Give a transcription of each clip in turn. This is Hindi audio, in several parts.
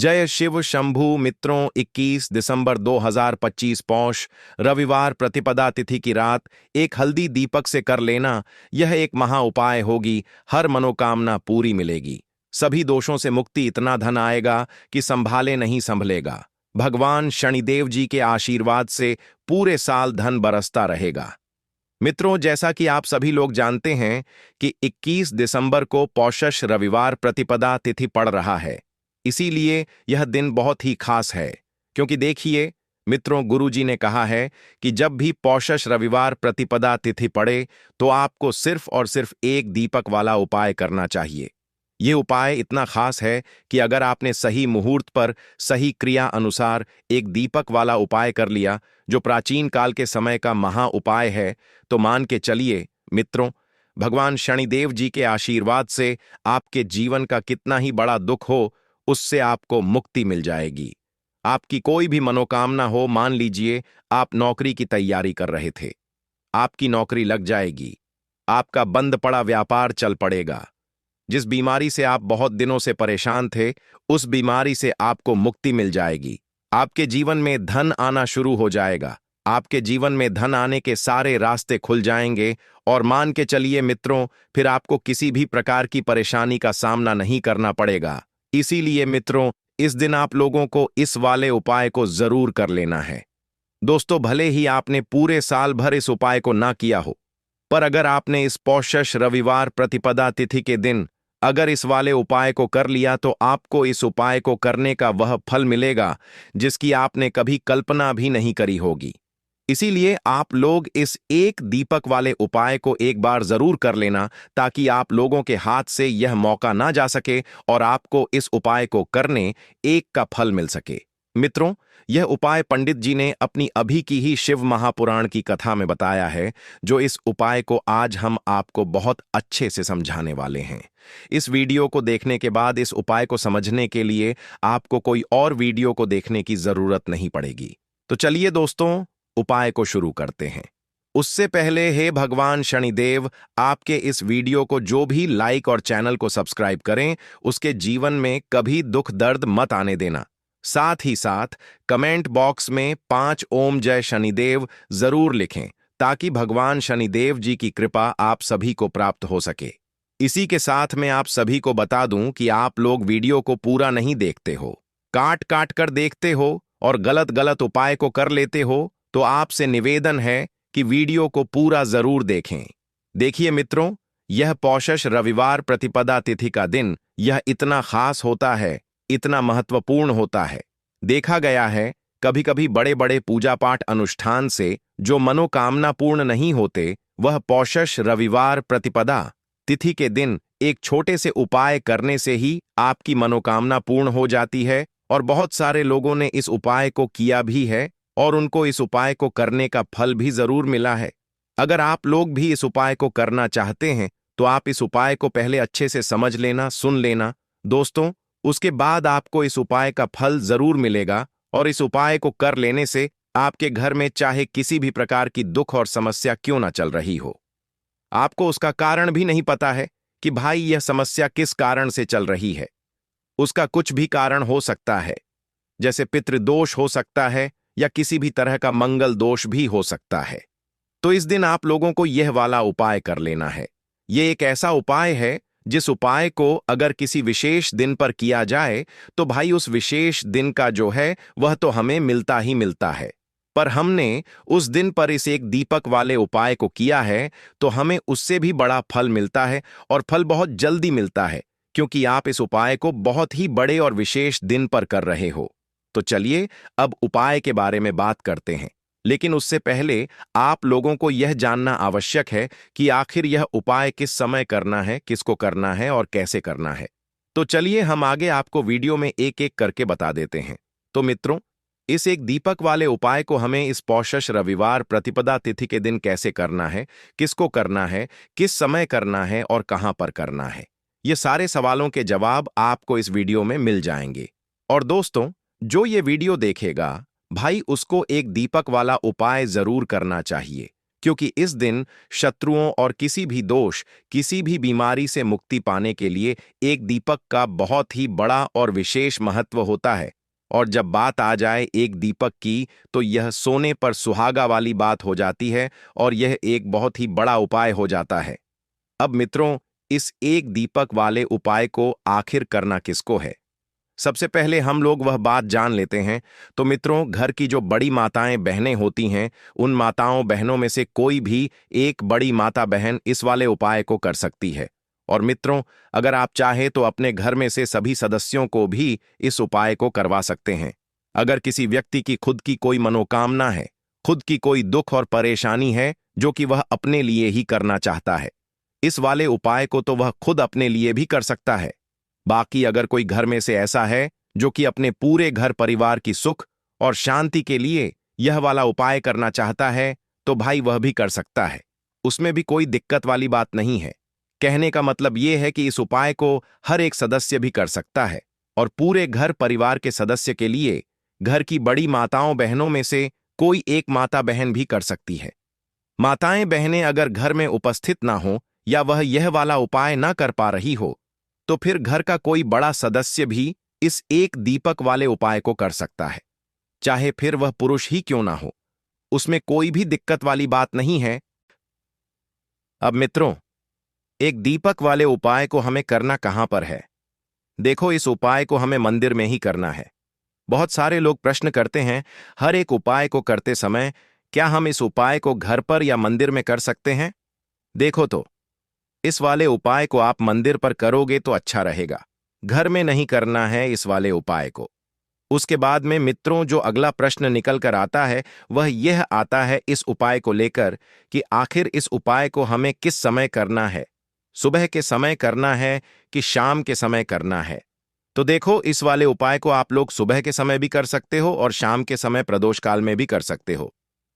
जय शिव शंभू मित्रों, 21 दिसंबर 2025 पौष रविवार प्रतिपदा तिथि की रात एक हल्दी दीपक से कर लेना, यह एक महा उपाय होगी। हर मनोकामना पूरी मिलेगी, सभी दोषों से मुक्ति, इतना धन आएगा कि संभाले नहीं संभलेगा। भगवान शनिदेव जी के आशीर्वाद से पूरे साल धन बरसता रहेगा। मित्रों, जैसा कि आप सभी लोग जानते हैं कि 21 दिसंबर को पौषश रविवार प्रतिपदा तिथि पड़ रहा है। इसीलिए यह दिन बहुत ही खास है, क्योंकि देखिए मित्रों, गुरुजी ने कहा है कि जब भी पौषश रविवार प्रतिपदा तिथि पड़े तो आपको सिर्फ और सिर्फ एक दीपक वाला उपाय करना चाहिए। ये उपाय इतना खास है कि अगर आपने सही मुहूर्त पर सही क्रिया अनुसार एक दीपक वाला उपाय कर लिया, जो प्राचीन काल के समय का महा उपाय है, तो मान के चलिए मित्रों, भगवान शनिदेव जी के आशीर्वाद से आपके जीवन का कितना ही बड़ा दुख हो, उससे आपको मुक्ति मिल जाएगी। आपकी कोई भी मनोकामना हो, मान लीजिए आप नौकरी की तैयारी कर रहे थे, आपकी नौकरी लग जाएगी। आपका बंद पड़ा व्यापार चल पड़ेगा। जिस बीमारी से आप बहुत दिनों से परेशान थे, उस बीमारी से आपको मुक्ति मिल जाएगी। आपके जीवन में धन आना शुरू हो जाएगा। आपके जीवन में धन आने के सारे रास्ते खुल जाएंगे और मान के चलिए मित्रों, फिर आपको किसी भी प्रकार की परेशानी का सामना नहीं करना पड़ेगा। इसीलिए मित्रों, इस दिन आप लोगों को इस वाले उपाय को जरूर कर लेना है। दोस्तों, भले ही आपने पूरे साल भर इस उपाय को ना किया हो, पर अगर आपने इस पौषश रविवार प्रतिपदा तिथि के दिन अगर इस वाले उपाय को कर लिया, तो आपको इस उपाय को करने का वह फल मिलेगा जिसकी आपने कभी कल्पना भी नहीं करी होगी। इसीलिए आप लोग इस एक दीपक वाले उपाय को एक बार जरूर कर लेना, ताकि आप लोगों के हाथ से यह मौका ना जा सके और आपको इस उपाय को करने एक का फल मिल सके। मित्रों, यह उपाय पंडित जी ने अपनी अभी की ही शिव महापुराण की कथा में बताया है, जो इस उपाय को आज हम आपको बहुत अच्छे से समझाने वाले हैं। इस वीडियो को देखने के बाद इस उपाय को समझने के लिए आपको कोई और वीडियो को देखने की जरूरत नहीं पड़ेगी। तो चलिए दोस्तों, उपाय को शुरू करते हैं। उससे पहले, हे भगवान शनिदेव, आपके इस वीडियो को जो भी लाइक और चैनल को सब्सक्राइब करें, उसके जीवन में कभी दुख दर्द मत आने देना। साथ ही साथ कमेंट बॉक्स में 5 ओम जय शनिदेव जरूर लिखें, ताकि भगवान शनिदेव जी की कृपा आप सभी को प्राप्त हो सके। इसी के साथ मैं आप सभी को बता दूं कि आप लोग वीडियो को पूरा नहीं देखते हो, काट काट कर देखते हो और गलत गलत उपाय को कर लेते हो, तो आपसे निवेदन है कि वीडियो को पूरा जरूर देखें। देखिए मित्रों, यह पौषश रविवार प्रतिपदा तिथि का दिन यह इतना खास होता है, इतना महत्वपूर्ण होता है। देखा गया है, कभी कभी बड़े बड़े पूजा पाठ अनुष्ठान से जो मनोकामना पूर्ण नहीं होते, वह पौषश रविवार प्रतिपदा तिथि के दिन एक छोटे से उपाय करने से ही आपकी मनोकामना पूर्ण हो जाती है। और बहुत सारे लोगों ने इस उपाय को किया भी है और उनको इस उपाय को करने का फल भी जरूर मिला है। अगर आप लोग भी इस उपाय को करना चाहते हैं, तो आप इस उपाय को पहले अच्छे से समझ लेना, सुन लेना दोस्तों। उसके बाद आपको इस उपाय का फल जरूर मिलेगा और इस उपाय को कर लेने से आपके घर में चाहे किसी भी प्रकार की दुख और समस्या क्यों ना चल रही हो, आपको उसका कारण भी नहीं पता है कि भाई यह समस्या किस कारण से चल रही है। उसका कुछ भी कारण हो सकता है, जैसे पितृदोष हो सकता है या किसी भी तरह का मंगल दोष भी हो सकता है। तो इस दिन आप लोगों को यह वाला उपाय कर लेना है। यह एक ऐसा उपाय है जिस उपाय को अगर किसी विशेष दिन पर किया जाए, तो भाई उस विशेष दिन का जो है वह तो हमें मिलता ही मिलता है। पर हमने उस दिन पर इस एक दीपक वाले उपाय को किया है, तो हमें उससे भी बड़ा फल मिलता है और फल बहुत जल्दी मिलता है, क्योंकि आप इस उपाय को बहुत ही बड़े और विशेष दिन पर कर रहे हो। तो चलिए अब उपाय के बारे में बात करते हैं, लेकिन उससे पहले आप लोगों को यह जानना आवश्यक है कि आखिर यह उपाय किस समय करना है, किसको करना है और कैसे करना है। तो चलिए हम आगे आपको वीडियो में एक एक करके बता देते हैं। तो मित्रों, इस एक दीपक वाले उपाय को हमें इस पौषश रविवार प्रतिपदा तिथि के दिन कैसे करना है, किसको करना है, किस समय करना है और कहां पर करना है, ये सारे सवालों के जवाब आपको इस वीडियो में मिल जाएंगे। और दोस्तों, जो ये वीडियो देखेगा भाई, उसको एक दीपक वाला उपाय जरूर करना चाहिए, क्योंकि इस दिन शत्रुओं और किसी भी दोष, किसी भी बीमारी से मुक्ति पाने के लिए एक दीपक का बहुत ही बड़ा और विशेष महत्व होता है। और जब बात आ जाए एक दीपक की, तो यह सोने पर सुहागा वाली बात हो जाती है और यह एक बहुत ही बड़ा उपाय हो जाता है। अब मित्रों, इस एक दीपक वाले उपाय को आखिर करना किसको है? सबसे पहले हम लोग वह बात जान लेते हैं। तो मित्रों, घर की जो बड़ी माताएं बहनें होती हैं, उन माताओं बहनों में से कोई भी एक बड़ी माता बहन इस वाले उपाय को कर सकती है। और मित्रों, अगर आप चाहे तो अपने घर में से सभी सदस्यों को भी इस उपाय को करवा सकते हैं। अगर किसी व्यक्ति की खुद की कोई मनोकामना है, खुद की कोई दुख और परेशानी है जो कि वह अपने लिए ही करना चाहता है, इस वाले उपाय को तो वह खुद अपने लिए भी कर सकता है। बाकी अगर कोई घर में से ऐसा है जो कि अपने पूरे घर परिवार की सुख और शांति के लिए यह वाला उपाय करना चाहता है, तो भाई वह भी कर सकता है। उसमें भी कोई दिक्कत वाली बात नहीं है। कहने का मतलब यह है कि इस उपाय को हर एक सदस्य भी कर सकता है और पूरे घर परिवार के सदस्य के लिए घर की बड़ी माताओं बहनों में से कोई एक माता बहन भी कर सकती है। माताएं बहनें अगर घर में उपस्थित ना हो या वह यह वाला उपाय ना कर पा रही हो, तो फिर घर का कोई बड़ा सदस्य भी इस एक दीपक वाले उपाय को कर सकता है, चाहे फिर वह पुरुष ही क्यों ना हो। उसमें कोई भी दिक्कत वाली बात नहीं है। अब मित्रों, एक दीपक वाले उपाय को हमें करना कहां पर है? देखो, इस उपाय को हमें मंदिर में ही करना है। बहुत सारे लोग प्रश्न करते हैं, हर एक उपाय को करते समय क्या हम इस उपाय को घर पर या मंदिर में कर सकते हैं? देखो तो, इस वाले उपाय को आप मंदिर पर करोगे तो अच्छा रहेगा। घर में नहीं करना है इस वाले उपाय को। उसके बाद में मित्रों, जो अगला प्रश्न निकल कर आता है वह यह आता है इस उपाय को लेकर कि आखिर इस उपाय को हमें किस समय करना है? सुबह के समय करना है कि शाम के समय करना है? तो देखो, इस वाले उपाय को आप लोग सुबह के समय भी कर सकते हो और शाम के समय प्रदोष काल में भी कर सकते हो।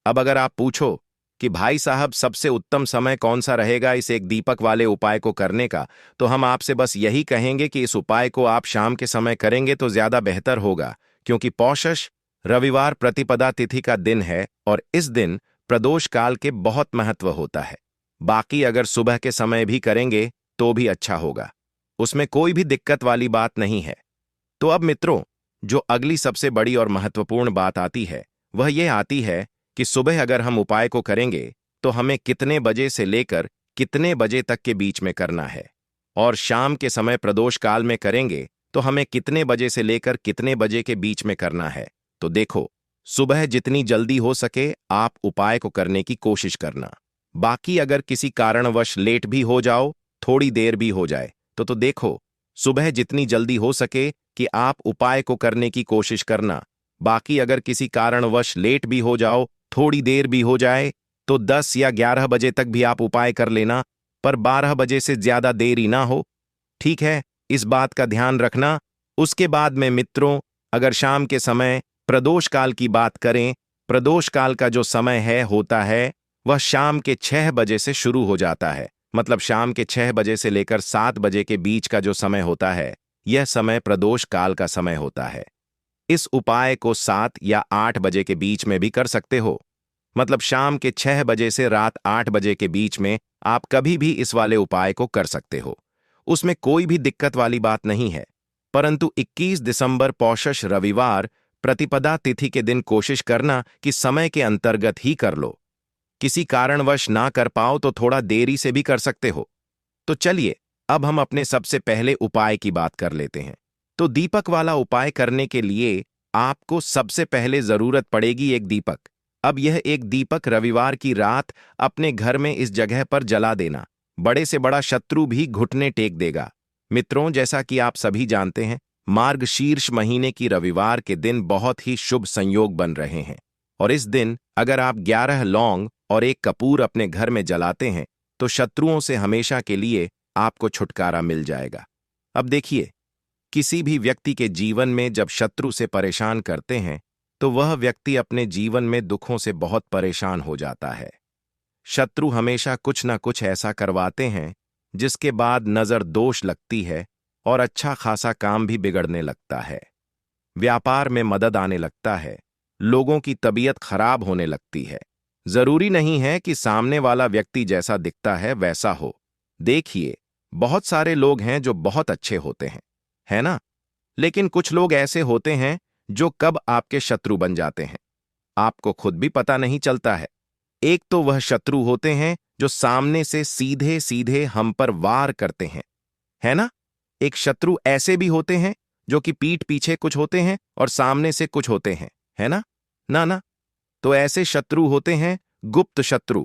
अब अगर आप पूछो कि भाई साहब सबसे उत्तम समय कौन सा रहेगा इस एक दीपक वाले उपाय को करने का, तो हम आपसे बस यही कहेंगे कि इस उपाय को आप शाम के समय करेंगे तो ज्यादा बेहतर होगा, क्योंकि पौषश रविवार प्रतिपदा तिथि का दिन है और इस दिन प्रदोष काल के बहुत महत्व होता है। बाकी अगर सुबह के समय भी करेंगे तो भी अच्छा होगा, उसमें कोई भी दिक्कत वाली बात नहीं है। तो अब मित्रों, जो अगली सबसे बड़ी और महत्वपूर्ण बात आती है वह यह आती है कि सुबह अगर हम उपाय को करेंगे तो हमें कितने बजे से लेकर कितने बजे तक के बीच में करना है, और शाम के समय प्रदोष काल में करेंगे तो हमें कितने बजे से लेकर कितने बजे के बीच में करना है। तो देखो, सुबह जितनी जल्दी हो सके आप उपाय को करने की कोशिश करना। बाकी अगर किसी कारणवश लेट भी हो जाओ, थोड़ी देर भी हो जाए, तो देखो, सुबह जितनी जल्दी हो सके कि आप उपाय को करने की कोशिश करना। बाकी अगर किसी कारणवश लेट भी हो जाओ, थोड़ी देर भी हो जाए, तो 10 या 11 बजे तक भी आप उपाय कर लेना, पर 12 बजे से ज्यादा देरी ना हो। ठीक है, इस बात का ध्यान रखना। उसके बाद में मित्रों, अगर शाम के समय प्रदोष काल की बात करें, प्रदोष काल का जो समय है होता है वह शाम के 6 बजे से शुरू हो जाता है। मतलब शाम के 6 बजे से लेकर 7 बजे के बीच का जो समय होता है, यह समय प्रदोष काल का समय होता है। इस उपाय को 7 या 8 बजे के बीच में भी कर सकते हो। मतलब शाम के 6 बजे से रात 8 बजे के बीच में आप कभी भी इस वाले उपाय को कर सकते हो, उसमें कोई भी दिक्कत वाली बात नहीं है। परंतु 21 दिसंबर पौषश रविवार प्रतिपदा तिथि के दिन कोशिश करना कि समय के अंतर्गत ही कर लो। किसी कारणवश ना कर पाओ तो थोड़ा देरी से भी कर सकते हो। तो चलिए, अब हम अपने सबसे पहले उपाय की बात कर लेते हैं। तो दीपक वाला उपाय करने के लिए आपको सबसे पहले जरूरत पड़ेगी एक दीपक। अब यह एक दीपक रविवार की रात अपने घर में इस जगह पर जला देना। बड़े से बड़ा शत्रु भी घुटने टेक देगा। मित्रों, जैसा कि आप सभी जानते हैं, मार्गशीर्ष महीने की रविवार के दिन बहुत ही शुभ संयोग बन रहे हैं और इस दिन अगर आप 11 लौंग और एक कपूर अपने घर में जलाते हैं तो शत्रुओं से हमेशा के लिए आपको छुटकारा मिल जाएगा। अब देखिए, किसी भी व्यक्ति के जीवन में जब शत्रु से परेशान करते हैं तो वह व्यक्ति अपने जीवन में दुखों से बहुत परेशान हो जाता है। शत्रु हमेशा कुछ न कुछ ऐसा करवाते हैं जिसके बाद नजर दोष लगती है और अच्छा खासा काम भी बिगड़ने लगता है। व्यापार में मदद आने लगता है, लोगों की तबीयत खराब होने लगती है, जरूरी नहीं है कि सामने वाला व्यक्ति जैसा दिखता है वैसा हो। देखिए, बहुत सारे लोग हैं जो बहुत अच्छे होते हैं, है ना? लेकिन कुछ लोग ऐसे होते हैं जो कब आपके शत्रु बन जाते हैं, आपको खुद भी पता नहीं चलता है। एक तो वह शत्रु होते हैं जो सामने से सीधे सीधे हम पर वार करते हैं, है ना? एक शत्रु ऐसे भी होते हैं जो कि पीठ पीछे कुछ होते हैं और सामने से कुछ होते हैं, है ना? ना ना। तो ऐसे शत्रु होते हैं गुप्त शत्रु,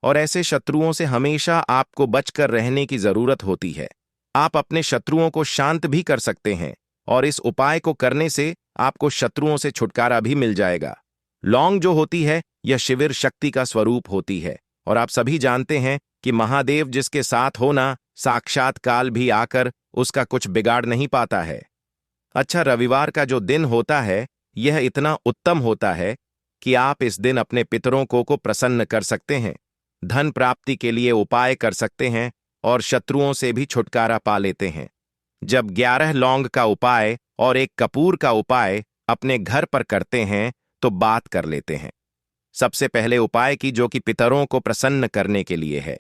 और ऐसे शत्रुओं से हमेशा आपको बचकर रहने की जरूरत होती है। आप अपने शत्रुओं को शांत भी कर सकते हैं, और इस उपाय को करने से आपको शत्रुओं से छुटकारा भी मिल जाएगा। लौंग जो होती है, यह शिविर शक्ति का स्वरूप होती है, और आप सभी जानते हैं कि महादेव जिसके साथ होना, साक्षात काल भी आकर उसका कुछ बिगाड़ नहीं पाता है। अच्छा, रविवार का जो दिन होता है, यह इतना उत्तम होता है कि आप इस दिन अपने पितरों को प्रसन्न कर सकते हैं, धन प्राप्ति के लिए उपाय कर सकते हैं, और शत्रुओं से भी छुटकारा पा लेते हैं। जब 11 लौंग का उपाय और 1 कपूर का उपाय अपने घर पर करते हैं तो बात कर लेते हैं। सबसे पहले उपाय की, जो कि पितरों को प्रसन्न करने के लिए है।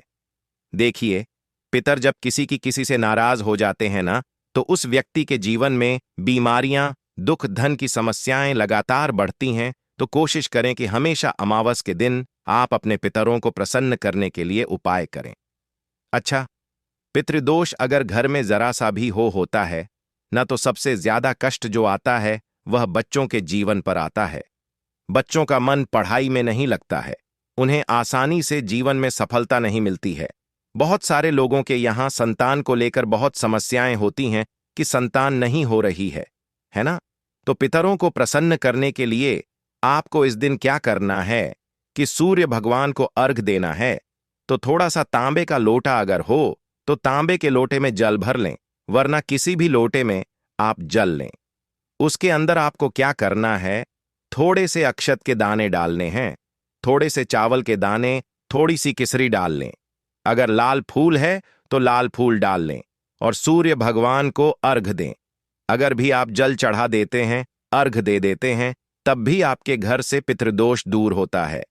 देखिए, पितर जब किसी से नाराज हो जाते हैं ना, तो उस व्यक्ति के जीवन में बीमारियां, दुख, धन की समस्याएं लगातार बढ़ती हैं। तो कोशिश करें कि हमेशा अमावस के दिन आप अपने पितरों को प्रसन्न करने के लिए उपाय करें। अच्छा, पितृदोष अगर घर में जरा सा भी होता है ना, तो सबसे ज्यादा कष्ट जो आता है वह बच्चों के जीवन पर आता है। बच्चों का मन पढ़ाई में नहीं लगता है, उन्हें आसानी से जीवन में सफलता नहीं मिलती है। बहुत सारे लोगों के यहाँ संतान को लेकर बहुत समस्याएं होती हैं कि संतान नहीं हो रही है ना? तो पितरों को प्रसन्न करने के लिए आपको इस दिन क्या करना है कि सूर्य भगवान को अर्घ देना है। तो थोड़ा सा तांबे का लोटा अगर हो तो तांबे के लोटे में जल भर लें, वरना किसी भी लोटे में आप जल लें। उसके अंदर आपको क्या करना है, थोड़े से अक्षत के दाने डालने हैं, थोड़े से चावल के दाने, थोड़ी सी किसरी डाल लें। अगर लाल फूल है तो लाल फूल डाल लें, और सूर्य भगवान को अर्घ दें। अगर भी आप जल चढ़ा देते हैं, अर्घ दे देते हैं, तब भी आपके घर से पितृदोष दूर होता है।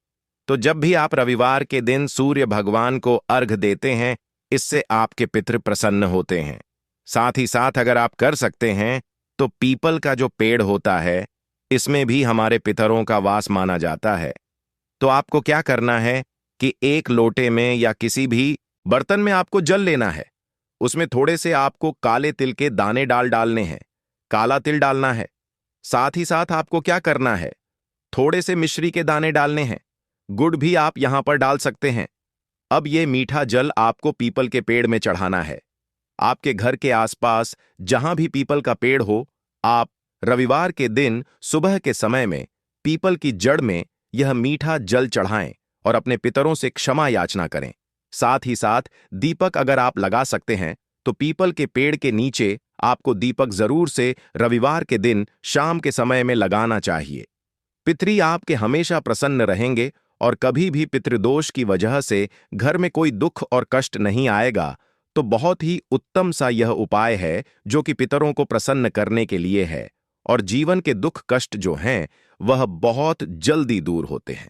तो जब भी आप रविवार के दिन सूर्य भगवान को अर्घ देते हैं, इससे आपके पितृ प्रसन्न होते हैं। साथ ही साथ अगर आप कर सकते हैं तो पीपल का जो पेड़ होता है, इसमें भी हमारे पितरों का वास माना जाता है। तो आपको क्या करना है कि एक लोटे में या किसी भी बर्तन में आपको जल लेना है। उसमें थोड़े से आपको काले तिल के दाने डालने हैं, काला तिल डालना है। साथ ही साथ आपको क्या करना है, थोड़े से मिश्री के दाने डालने हैं, गुड़ भी आप यहां पर डाल सकते हैं। अब ये मीठा जल आपको पीपल के पेड़ में चढ़ाना है। आपके घर के आसपास जहां भी पीपल का पेड़ हो, आप रविवार के दिन सुबह के समय में पीपल की जड़ में यह मीठा जल चढ़ाएं और अपने पितरों से क्षमा याचना करें। साथ ही साथ दीपक अगर आप लगा सकते हैं तो पीपल के पेड़ के नीचे आपको दीपक जरूर से रविवार के दिन शाम के समय में लगाना चाहिए। पितरी आपके हमेशा प्रसन्न रहेंगे और कभी भी पितृदोष की वजह से घर में कोई दुख और कष्ट नहीं आएगा। तो बहुत ही उत्तम सा यह उपाय है जो कि पितरों को प्रसन्न करने के लिए है, और जीवन के दुख कष्ट जो हैं वह बहुत जल्दी दूर होते हैं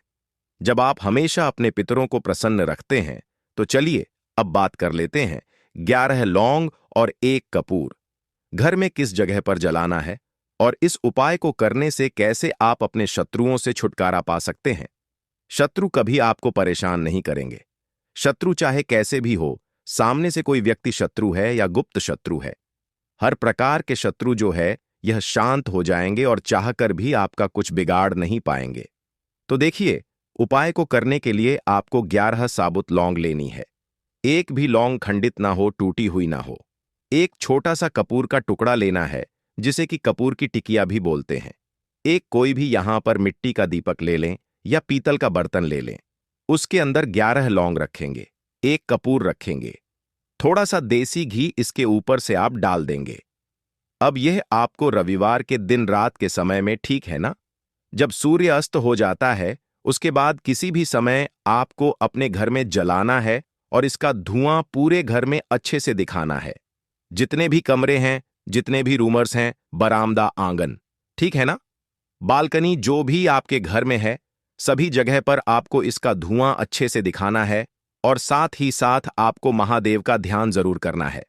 जब आप हमेशा अपने पितरों को प्रसन्न रखते हैं। तो चलिए अब बात कर लेते हैं 11 लौंग और 1 कपूर घर में किस जगह पर जलाना है, और इस उपाय को करने से कैसे आप अपने शत्रुओं से छुटकारा पा सकते हैं। शत्रु कभी आपको परेशान नहीं करेंगे। शत्रु चाहे कैसे भी हो, सामने से कोई व्यक्ति शत्रु है या गुप्त शत्रु है, हर प्रकार के शत्रु जो है यह शांत हो जाएंगे और चाहकर भी आपका कुछ बिगाड़ नहीं पाएंगे। तो देखिए, उपाय को करने के लिए आपको 11 साबुत लौंग लेनी है। एक भी लौंग खंडित ना हो, टूटी हुई ना हो। एक छोटा सा कपूर का टुकड़ा लेना है, जिसे कि कपूर की टिकिया भी बोलते हैं। एक कोई भी यहां पर मिट्टी का दीपक ले लें या पीतल का बर्तन ले लें। उसके अंदर 11 लौंग रखेंगे, 1 कपूर रखेंगे, थोड़ा सा देसी घी इसके ऊपर से आप डाल देंगे। अब यह आपको रविवार के दिन रात के समय में, ठीक है ना, जब सूर्य अस्त हो जाता है, उसके बाद किसी भी समय आपको अपने घर में जलाना है और इसका धुआं पूरे घर में अच्छे से दिखाना है। जितने भी कमरे हैं, जितने भी रूमर्स हैं, बरामदा, आंगन, ठीक है ना, बालकनी, जो भी आपके घर में है, सभी जगह पर आपको इसका धुआं अच्छे से दिखाना है और साथ ही साथ आपको महादेव का ध्यान जरूर करना है।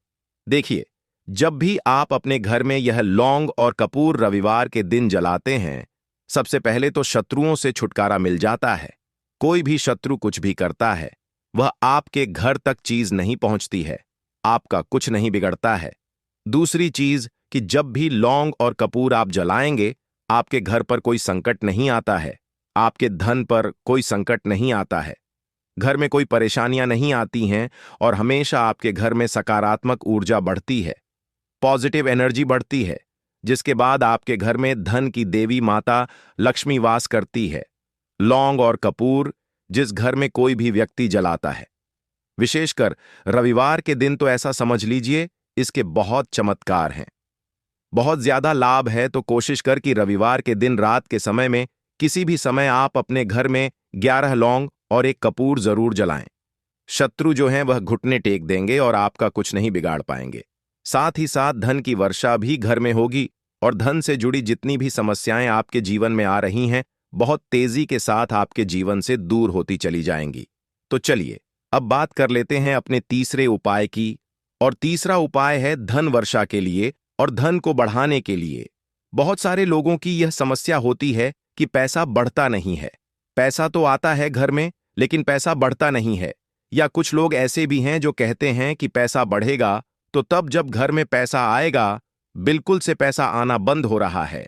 देखिए, जब भी आप अपने घर में यह लौंग और कपूर रविवार के दिन जलाते हैं, सबसे पहले तो शत्रुओं से छुटकारा मिल जाता है। कोई भी शत्रु कुछ भी करता है, वह आपके घर तक चीज नहीं पहुंचती है, आपका कुछ नहीं बिगड़ता है। दूसरी चीज कि जब भी लौंग और कपूर आप जलाएंगे, आपके घर पर कोई संकट नहीं आता है, आपके धन पर कोई संकट नहीं आता है, घर में कोई परेशानियां नहीं आती हैं और हमेशा आपके घर में सकारात्मक ऊर्जा बढ़ती है, पॉजिटिव एनर्जी बढ़ती है, जिसके बाद आपके घर में धन की देवी माता लक्ष्मी वास करती है। लौंग और कपूर जिस घर में कोई भी व्यक्ति जलाता है, विशेषकर रविवार के दिन, तो ऐसा समझ लीजिए इसके बहुत चमत्कार हैं, बहुत ज्यादा लाभ है। तो कोशिश कर कि रविवार के दिन रात के समय में किसी भी समय आप अपने घर में 11 लौंग और एक कपूर जरूर जलाएं। शत्रु जो हैं वह घुटने टेक देंगे और आपका कुछ नहीं बिगाड़ पाएंगे। साथ ही साथ धन की वर्षा भी घर में होगी और धन से जुड़ी जितनी भी समस्याएं आपके जीवन में आ रही हैं, बहुत तेजी के साथ आपके जीवन से दूर होती चली जाएंगी। तो चलिए अब बात कर लेते हैं अपने तीसरे उपाय की। और तीसरा उपाय है धन वर्षा के लिए और धन को बढ़ाने के लिए। बहुत सारे लोगों की यह समस्या होती है कि पैसा बढ़ता नहीं है। पैसा तो आता है घर में, लेकिन पैसा बढ़ता नहीं है। या कुछ लोग ऐसे भी हैं जो कहते हैं कि पैसा बढ़ेगा, तो तब जब घर में पैसा आएगा, बिल्कुल से पैसा आना बंद हो रहा है।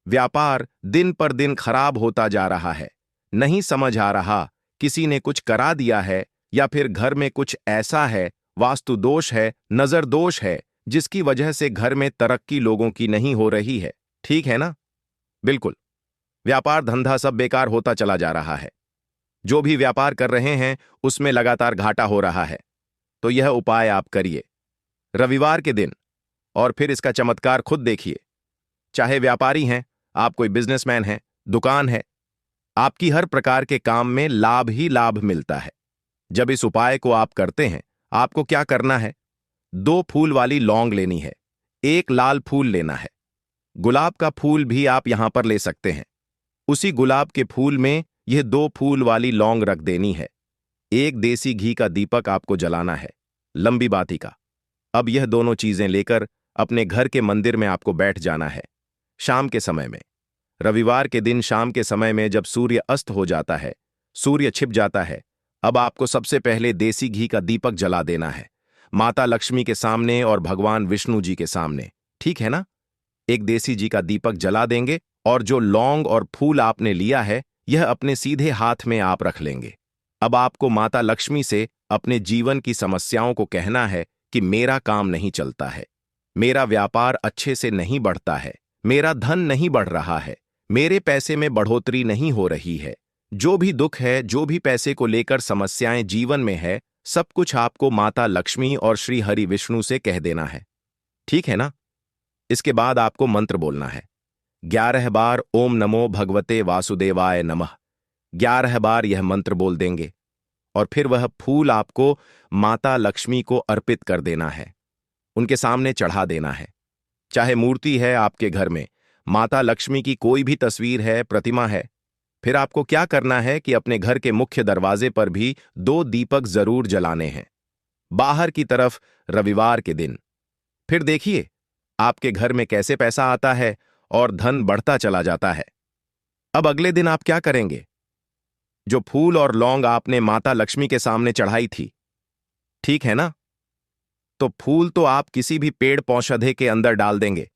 व्यापार दिन पर दिन खराब होता जा रहा है। नहीं समझ आ रहा, किसी ने कुछ करा दिया है या फिर घर में कुछ ऐसा है, वास्तु दोष है, नजर दोष है, जिसकी वजह से घर में तरक्की लोगों की नहीं हो रही है। ठीक है ना? बिल्कुल, व्यापार धंधा सब बेकार होता चला जा रहा है। जो भी व्यापार कर रहे हैं उसमें लगातार घाटा हो रहा है। तो यह उपाय आप करिए रविवार के दिन, और फिर इसका चमत्कार खुद देखिए। चाहे व्यापारी हैं, आप कोई बिजनेसमैन हैं, दुकान है, आपकी हर प्रकार के काम में लाभ ही लाभ मिलता है। जब इस उपाय को आप करते हैं, आपको क्या करना है? 2 फूल वाली लौंग लेनी है, 1 लाल फूल लेना है, गुलाब का फूल भी आप यहां पर ले सकते हैं। उसी गुलाब के फूल में यह 2 फूल वाली लौंग रख देनी है। 1 देसी घी का दीपक आपको जलाना है, लंबी बाती का। अब यह दोनों चीजें लेकर अपने घर के मंदिर में आपको बैठ जाना है। शाम के समय में, रविवार के दिन शाम के समय में जब सूर्य अस्त हो जाता है, सूर्य छिप जाता है, अब आपको सबसे पहले देसी घी का दीपक जला देना है, माता लक्ष्मी के सामने और भगवान विष्णु जी के सामने। ठीक है ना? एक देसी घी का दीपक जला देंगे और जो लौंग और फूल आपने लिया है, यह अपने सीधे हाथ में आप रख लेंगे। अब आपको माता लक्ष्मी से अपने जीवन की समस्याओं को कहना है कि मेरा काम नहीं चलता है, मेरा व्यापार अच्छे से नहीं बढ़ता है, मेरा धन नहीं बढ़ रहा है, मेरे पैसे में बढ़ोतरी नहीं हो रही है। जो भी दुख है, जो भी पैसे को लेकर समस्याएं जीवन में है, सब कुछ आपको माता लक्ष्मी और श्री हरि विष्णु से कह देना है। ठीक है ना? इसके बाद आपको मंत्र बोलना है। 11 बार ओम नमो भगवते वासुदेवाय नमः, 11 बार यह मंत्र बोल देंगे और फिर वह फूल आपको माता लक्ष्मी को अर्पित कर देना है, उनके सामने चढ़ा देना है। चाहे मूर्ति है आपके घर में, माता लक्ष्मी की कोई भी तस्वीर है, प्रतिमा है, फिर आपको क्या करना है कि अपने घर के मुख्य दरवाजे पर भी 2 दीपक जरूर जलाने हैं, बाहर की तरफ रविवार के दिन। फिर देखिए आपके घर में कैसे पैसा आता है और धन बढ़ता चला जाता है। अब अगले दिन आप क्या करेंगे? जो फूल और लौंग आपने माता लक्ष्मी के सामने चढ़ाई थी, ठीक है ना, तो फूल तो आप किसी भी पेड़ पौधे के अंदर डाल देंगे।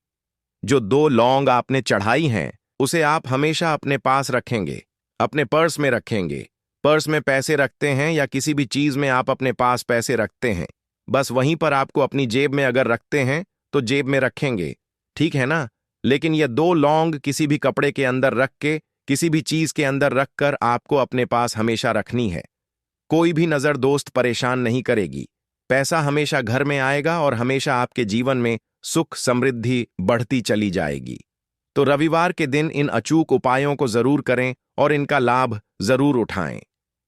जो 2 लौंग आपने चढ़ाई हैं, उसे आप हमेशा अपने पास रखेंगे, अपने पर्स में रखेंगे। पर्स में पैसे रखते हैं या किसी भी चीज में आप अपने पास पैसे रखते हैं, बस वहीं पर आपको अपनी जेब में अगर रखते हैं तो जेब में रखेंगे, ठीक है ना। लेकिन ये 2 लौंग किसी भी कपड़े के अंदर रख के, किसी भी चीज के अंदर रखकर आपको अपने पास हमेशा रखनी है। कोई भी नजर दोस्त परेशान नहीं करेगी, पैसा हमेशा घर में आएगा और हमेशा आपके जीवन में सुख समृद्धि बढ़ती चली जाएगी। तो रविवार के दिन इन अचूक उपायों को जरूर करें और इनका लाभ जरूर उठाएं।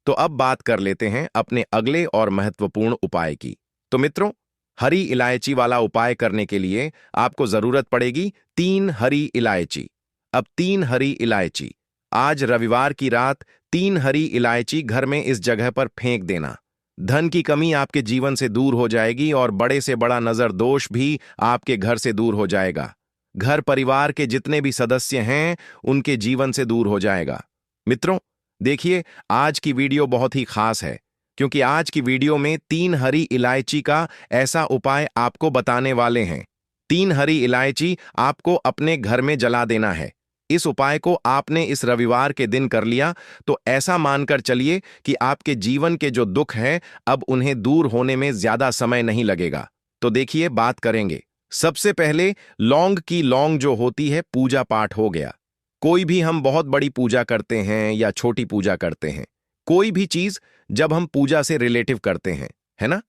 तो अब बात कर लेते हैं अपने अगले और महत्वपूर्ण उपाय की। तो मित्रों, हरी इलायची वाला उपाय करने के लिए आपको जरूरत पड़ेगी 3 हरी इलायची। अब 3 हरी इलायची आज रविवार की रात 3 हरी इलायची घर में इस जगह पर फेंक देना। धन की कमी आपके जीवन से दूर हो जाएगी और बड़े से बड़ा नजर दोष भी आपके घर से दूर हो जाएगा। घर परिवार के जितने भी सदस्य हैं उनके जीवन से दूर हो जाएगा। मित्रों, देखिए, आज की वीडियो बहुत ही खास है, क्योंकि आज की वीडियो में 3 हरी इलायची का ऐसा उपाय आपको बताने वाले हैं। 3 हरी इलायची आपको अपने घर में जला देना है। इस उपाय को आपने इस रविवार के दिन कर लिया तो ऐसा मानकर चलिए कि आपके जीवन के जो दुख हैं अब उन्हें दूर होने में ज्यादा समय नहीं लगेगा। तो देखिए, बात करेंगे। सबसे पहले लौंग की लौंग जो होती है, पूजा पाठ हो गया। कोई भी हम बहुत बड़ी पूजा करते हैं या छोटी पूजा करते हैं, कोई भी चीज जब हम पूजा से रिलेटिव करते हैं, है ना,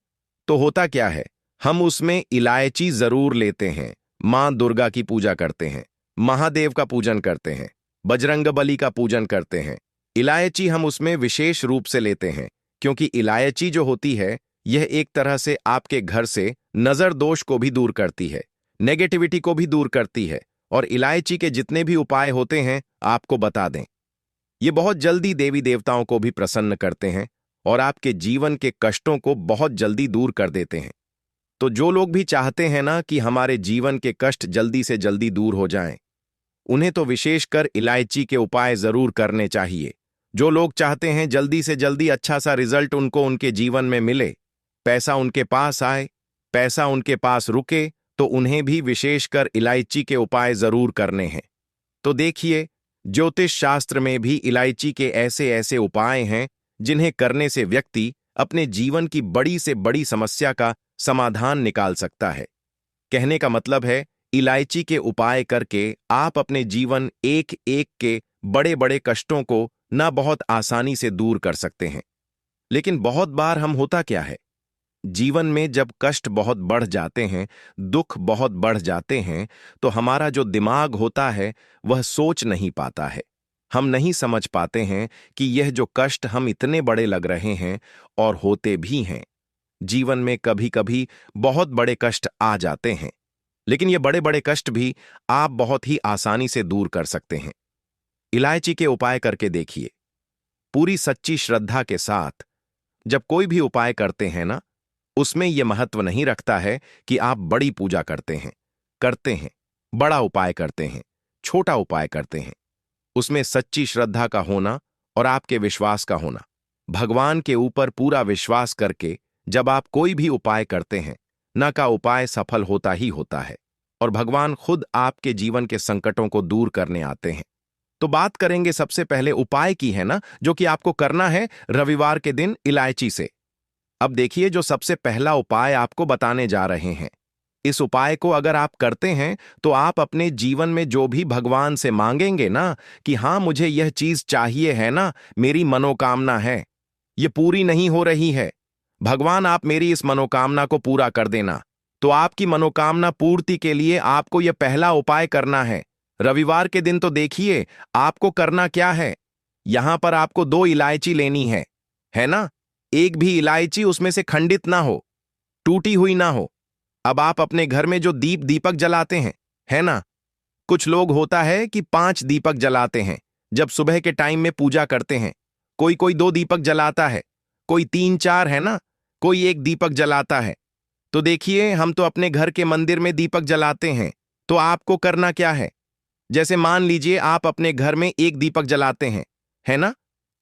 तो होता क्या है, हम उसमें इलायची जरूर लेते हैं। मां दुर्गा की पूजा करते हैं, महादेव का पूजन करते हैं, बजरंगबली का पूजन करते हैं। इलायची हम उसमें विशेष रूप से लेते हैं, क्योंकि इलायची जो होती है यह एक तरह से आपके घर से नजर दोष को भी दूर करती है, नेगेटिविटी को भी दूर करती है। और इलायची के जितने भी उपाय होते हैं आपको बता दें, ये बहुत जल्दी देवी देवताओं को भी प्रसन्न करते हैं और आपके जीवन के कष्टों को बहुत जल्दी दूर कर देते हैं। तो जो लोग भी चाहते हैं ना कि हमारे जीवन के कष्ट जल्दी से जल्दी दूर हो जाएं, उन्हें तो विशेषकर इलायची के उपाय जरूर करने चाहिए। जो लोग चाहते हैं जल्दी से जल्दी अच्छा सा रिजल्ट उनको उनके जीवन में मिले, पैसा उनके पास आए, पैसा उनके पास रुके, तो उन्हें भी विशेषकर इलायची के उपाय जरूर करने हैं। तो देखिए, ज्योतिष शास्त्र में भी इलायची के ऐसे ऐसे उपाय हैं जिन्हें करने से व्यक्ति अपने जीवन की बड़ी से बड़ी समस्या का समाधान निकाल सकता है। कहने का मतलब है, इलायची के उपाय करके आप अपने जीवन एक एक के बड़े बड़े कष्टों को ना बहुत आसानी से दूर कर सकते हैं। लेकिन बहुत बार हम होता क्या है, जीवन में जब कष्ट बहुत बढ़ जाते हैं, दुख बहुत बढ़ जाते हैं, तो हमारा जो दिमाग होता है वह सोच नहीं पाता है। हम नहीं समझ पाते हैं कि यह जो कष्ट हम इतने बड़े लग रहे हैं, और होते भी हैं। जीवन में कभी कभी बहुत बड़े कष्ट आ जाते हैं, लेकिन ये बड़े बड़े कष्ट भी आप बहुत ही आसानी से दूर कर सकते हैं। इलायची के उपाय करके देखिए। पूरी सच्ची श्रद्धा के साथ जब कोई भी उपाय करते हैं ना, उसमें यह महत्व नहीं रखता है कि आप बड़ी पूजा करते हैं, बड़ा उपाय करते हैं, छोटा उपाय करते हैं। उसमें सच्ची श्रद्धा का होना और आपके विश्वास का होना। भगवान के ऊपर पूरा विश्वास करके जब आप कोई भी उपाय करते हैं, न का उपाय सफल होता ही होता है और भगवान खुद आपके जीवन के संकटों को दूर करने आते हैं। तो बात करेंगे सबसे पहले उपाय की, है ना, जो कि आपको करना है रविवार के दिन इलायची से। अब देखिए, जो सबसे पहला उपाय आपको बताने जा रहे हैं, इस उपाय को अगर आप करते हैं तो आप अपने जीवन में जो भी भगवान से मांगेंगे ना कि हाँ मुझे यह चीज चाहिए, है ना, मेरी मनोकामना है, ये पूरी नहीं हो रही है, भगवान आप मेरी इस मनोकामना को पूरा कर देना। तो आपकी मनोकामना पूर्ति के लिए आपको यह पहला उपाय करना है रविवार के दिन। तो देखिए, आपको करना क्या है, यहां पर आपको 2 इलायची लेनी है ना। एक भी इलायची उसमें से खंडित ना हो, टूटी हुई ना हो। अब आप अपने घर में जो दीपक जलाते हैं, है ना, कुछ लोग होता है कि 5 दीपक जलाते हैं जब सुबह के टाइम में पूजा करते हैं। कोई कोई 2 दीपक जलाता है, कोई 3-4, है ना, कोई 1 दीपक जलाता है। तो देखिए, हम तो अपने घर के मंदिर में दीपक जलाते हैं। तो आपको करना क्या है, जैसे मान लीजिए आप अपने घर में 1 दीपक जलाते हैं, है ना,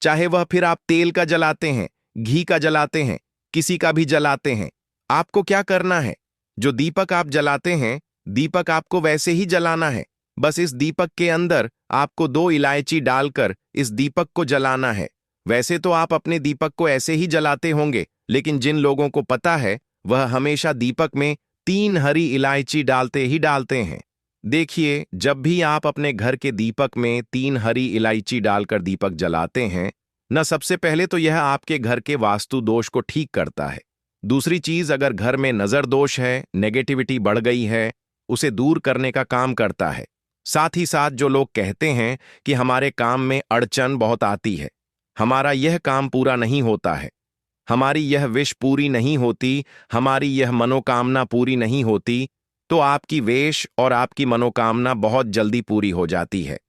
चाहे वह फिर आप तेल का जलाते हैं, घी का जलाते हैं, किसी का भी जलाते हैं। आपको क्या करना है, जो दीपक आप जलाते हैं, दीपक आपको वैसे ही जलाना है। बस इस दीपक के अंदर आपको 2 इलायची डालकर इस दीपक को जलाना है। वैसे तो आप अपने दीपक को ऐसे ही जलाते होंगे, लेकिन जिन लोगों को पता है वह हमेशा दीपक में 3 हरी इलायची डालते ही डालते हैं। देखिए, जब भी आप अपने घर के दीपक में 3 हरी इलायची डालकर दीपक जलाते हैं न, सबसे पहले तो यह आपके घर के वास्तु दोष को ठीक करता है। दूसरी चीज, अगर घर में नजर दोष है, नेगेटिविटी बढ़ गई है, उसे दूर करने का काम करता है। साथ ही साथ जो लोग कहते हैं कि हमारे काम में अड़चन बहुत आती है, हमारा यह काम पूरा नहीं होता है, हमारी यह विश पूरी नहीं होती, हमारी यह मनोकामना पूरी नहीं होती, तो आपकी वेश और आपकी मनोकामना बहुत जल्दी पूरी हो जाती है।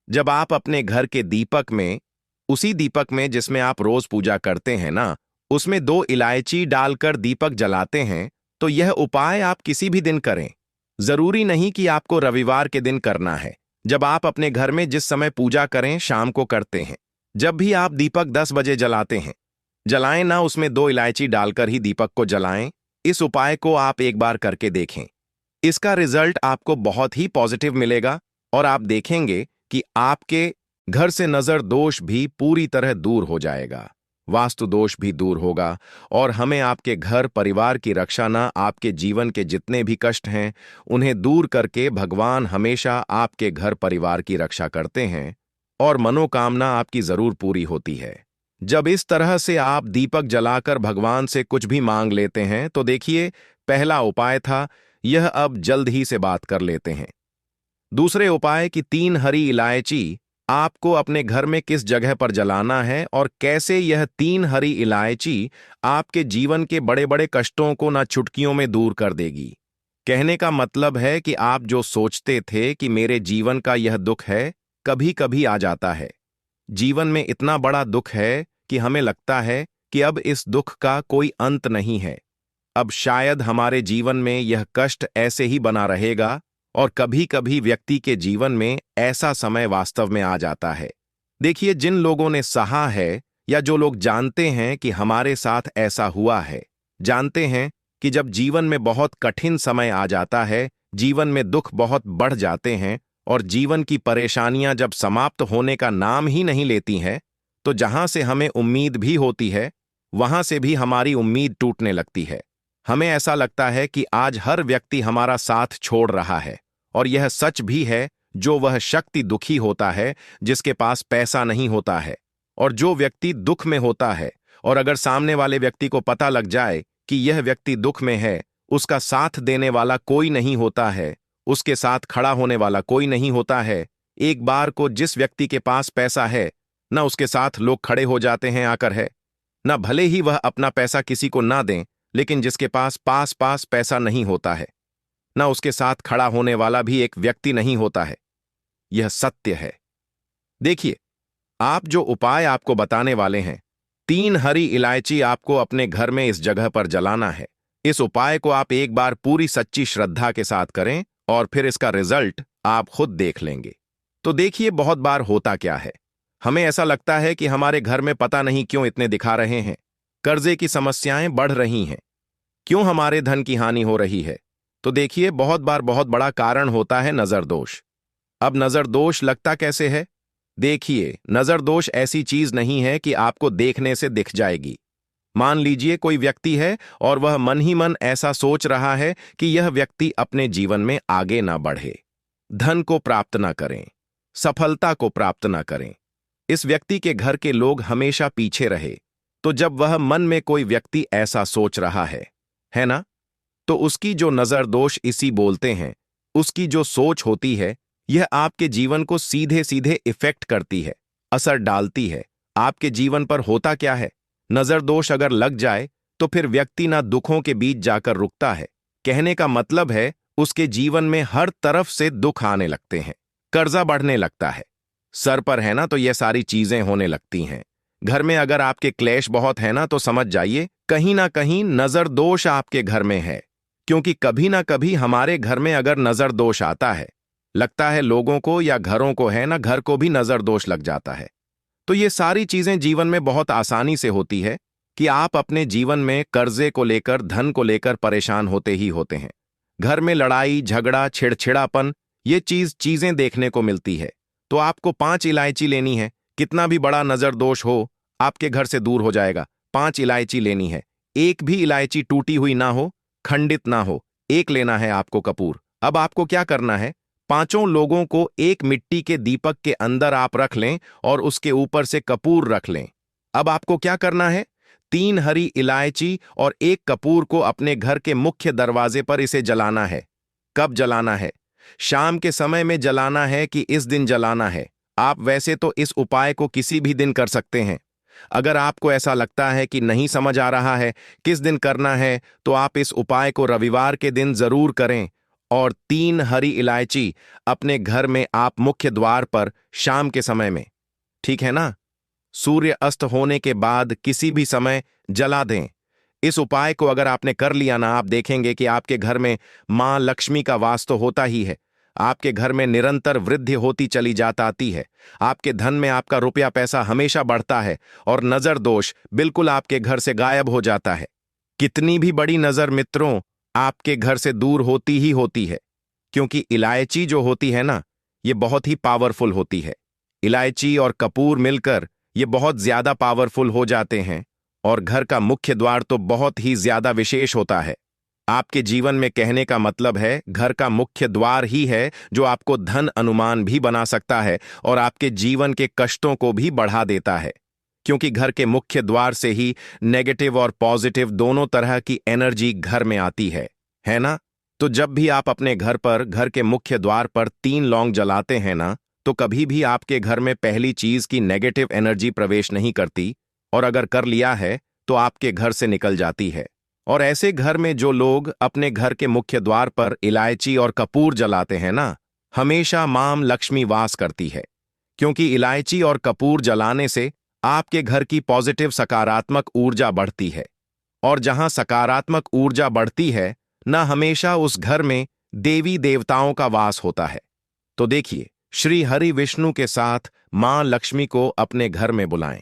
जब आप अपने घर के दीपक में, उसी दीपक में जिसमें आप रोज पूजा करते हैं ना, उसमें 2 इलायची डालकर दीपक जलाते हैं, तो यह उपाय आप किसी भी दिन करें। जरूरी नहीं कि आपको रविवार के दिन करना है। जब आप अपने घर में जिस समय पूजा करें शाम को करते हैं, जब भी आप दीपक 10 बजे जलाते हैं, जलाएं ना, उसमें 2 इलायची डालकर ही दीपक को जलाएं। इस उपाय को आप एक बार करके देखें। इसका रिजल्ट आपको बहुत ही पॉजिटिव मिलेगा और आप देखेंगे कि आपके घर से नजर दोष भी पूरी तरह दूर हो जाएगा, वास्तु दोष भी दूर होगा और हमें आपके घर परिवार की रक्षा ना, आपके जीवन के जितने भी कष्ट हैं उन्हें दूर करके भगवान हमेशा आपके घर परिवार की रक्षा करते हैं और मनोकामना आपकी जरूर पूरी होती है। जब इस तरह से आप दीपक जलाकर भगवान से कुछ भी मांग लेते हैं तो देखिए, पहला उपाय था यह, अब जल्द ही से बात कर लेते हैं। दूसरे उपाय की 3 हरी इलायची आपको अपने घर में किस जगह पर जलाना है और कैसे यह 3 हरी इलायची आपके जीवन के बड़े बड़े कष्टों को ना चुटकियों में दूर कर देगी। कहने का मतलब है कि आप जो सोचते थे कि मेरे जीवन का यह दुख है, कभी कभी आ जाता है। जीवन में इतना बड़ा दुख है कि हमें लगता है कि अब इस दुख का कोई अंत नहीं है। अब शायद हमारे जीवन में यह कष्ट ऐसे ही बना रहेगा और कभी कभी व्यक्ति के जीवन में ऐसा समय वास्तव में आ जाता है। देखिए, जिन लोगों ने सहा है या जो लोग जानते हैं कि हमारे साथ ऐसा हुआ है, जानते हैं कि जब जीवन में बहुत कठिन समय आ जाता है, जीवन में दुख बहुत बढ़ जाते हैं और जीवन की परेशानियां जब समाप्त होने का नाम ही नहीं लेती हैं, तो जहां से हमें उम्मीद भी होती है, वहां से भी हमारी उम्मीद टूटने लगती है। हमें ऐसा लगता है कि आज हर व्यक्ति हमारा साथ छोड़ रहा है और यह सच भी है। जो वह शक्ति दुखी होता है जिसके पास पैसा नहीं होता है, और जो व्यक्ति दुख में होता है और अगर सामने वाले व्यक्ति को पता लग जाए कि यह व्यक्ति दुख में है, उसका साथ देने वाला कोई नहीं होता है, उसके साथ खड़ा होने वाला कोई नहीं होता है। एक बार को जिस व्यक्ति के पास पैसा है, ना उसके साथ लोग खड़े हो जाते हैं आकर है, ना भले ही वह अपना पैसा किसी को ना दें, लेकिन जिसके पास पास पैसा नहीं होता है, ना उसके साथ खड़ा होने वाला भी एक व्यक्ति नहीं होता है। यह सत्य है। देखिए, आप जो उपाय आपको बताने वाले हैं, 3 हरी इलायची आपको अपने घर में इस जगह पर जलाना है। इस उपाय को आप एक बार पूरी सच्ची श्रद्धा के साथ करें और फिर इसका रिजल्ट आप खुद देख लेंगे। तो देखिए, बहुत बार होता क्या है, हमें ऐसा लगता है कि हमारे घर में पता नहीं क्यों इतने दिखा रहे हैं, कर्जे की समस्याएं बढ़ रही हैं, क्यों हमारे धन की हानि हो रही है। तो देखिए, बहुत बार बहुत बड़ा कारण होता है नजर दोष। अब नजर दोष लगता कैसे है? देखिए, नजर दोष ऐसी चीज नहीं है कि आपको देखने से दिख जाएगी। मान लीजिए कोई व्यक्ति है और वह मन ही मन ऐसा सोच रहा है कि यह व्यक्ति अपने जीवन में आगे ना बढ़े, धन को प्राप्त ना करें, सफलता को प्राप्त ना करें, इस व्यक्ति के घर के लोग हमेशा पीछे रहे। तो जब वह मन में कोई व्यक्ति ऐसा सोच रहा है ना, तो उसकी जो नजर दोष इसी बोलते हैं, उसकी जो सोच होती है, यह आपके जीवन को सीधे सीधे इफेक्ट करती है, असर डालती है। आपके जीवन पर होता क्या है, नजर दोष अगर लग जाए तो फिर व्यक्ति ना दुखों के बीच जाकर रुकता है। कहने का मतलब है, उसके जीवन में हर तरफ से दुख आने लगते हैं, कर्जा बढ़ने लगता है, सर पर है ना तो यह सारी चीजें होने लगती हैं। घर में अगर आपके क्लेश बहुत है ना, तो समझ जाइए कहीं ना कहीं नजर दोष आपके घर में है। क्योंकि कभी ना कभी हमारे घर में अगर नजर दोष आता है, लगता है लोगों को या घरों को है ना, घर को भी नजर दोष लग जाता है। तो ये सारी चीजें जीवन में बहुत आसानी से होती है कि आप अपने जीवन में कर्जे को लेकर, धन को लेकर परेशान होते ही होते हैं। घर में लड़ाई झगड़ा छिड़छिड़ापन, ये चीजें देखने को मिलती है। तो आपको 5 इलायची लेनी है, कितना भी बड़ा नजर दोष हो आपके घर से दूर हो जाएगा। 5 इलायची लेनी है, एक भी इलायची टूटी हुई ना हो, खंडित ना हो, एक लेना है आपको कपूर। अब आपको क्या करना है, 5 लोगों को एक मिट्टी के दीपक के अंदर आप रख लें और उसके ऊपर से कपूर रख लें। अब आपको क्या करना है, 3 हरी इलायची और एक कपूर को अपने घर के मुख्य दरवाजे पर इसे जलाना है। कब जलाना है? शाम के समय में जलाना है कि इस दिन जलाना है? आप वैसे तो इस उपाय को किसी भी दिन कर सकते हैं। अगर आपको ऐसा लगता है कि नहीं समझ आ रहा है किस दिन करना है, तो आप इस उपाय को रविवार के दिन जरूर करें और 3 हरी इलायची अपने घर में आप मुख्य द्वार पर शाम के समय में, ठीक है ना, सूर्य अस्त होने के बाद किसी भी समय जला दें। इस उपाय को अगर आपने कर लिया ना, आप देखेंगे कि आपके घर में मां लक्ष्मी का वास तो होता ही है, आपके घर में निरंतर वृद्धि होती चली जाती आती है, आपके धन में आपका रुपया पैसा हमेशा बढ़ता है और नजर दोष बिल्कुल आपके घर से गायब हो जाता है। कितनी भी बड़ी नजर मित्रों आपके घर से दूर होती ही होती है, क्योंकि इलायची जो होती है ना, ये बहुत ही पावरफुल होती है। इलायची और कपूर मिलकर ये बहुत ज्यादा पावरफुल हो जाते हैं और घर का मुख्य द्वार तो बहुत ही ज्यादा विशेष होता है। आपके जीवन में कहने का मतलब है घर का मुख्य द्वार ही है जो आपको धन अनुमान भी बना सकता है और आपके जीवन के कष्टों को भी बढ़ा देता है, क्योंकि घर के मुख्य द्वार से ही नेगेटिव और पॉजिटिव दोनों तरह की एनर्जी घर में आती है ना। तो जब भी आप अपने घर पर घर के मुख्य द्वार पर 3 लौंग जलाते हैं ना, तो कभी भी आपके घर में पहली चीज की नेगेटिव एनर्जी प्रवेश नहीं करती, और अगर कर लिया है तो आपके घर से निकल जाती है। और ऐसे घर में जो लोग अपने घर के मुख्य द्वार पर इलायची और कपूर जलाते हैं ना, हमेशा मां लक्ष्मी वास करती है, क्योंकि इलायची और कपूर जलाने से आपके घर की पॉजिटिव सकारात्मक ऊर्जा बढ़ती है, और जहां सकारात्मक ऊर्जा बढ़ती है न हमेशा उस घर में देवी देवताओं का वास होता है। तो देखिए, श्री हरि विष्णु के साथ मां लक्ष्मी को अपने घर में बुलाएं,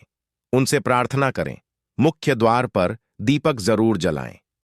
उनसे प्रार्थना करें, मुख्य द्वार पर दीपक जरूर जलाएं।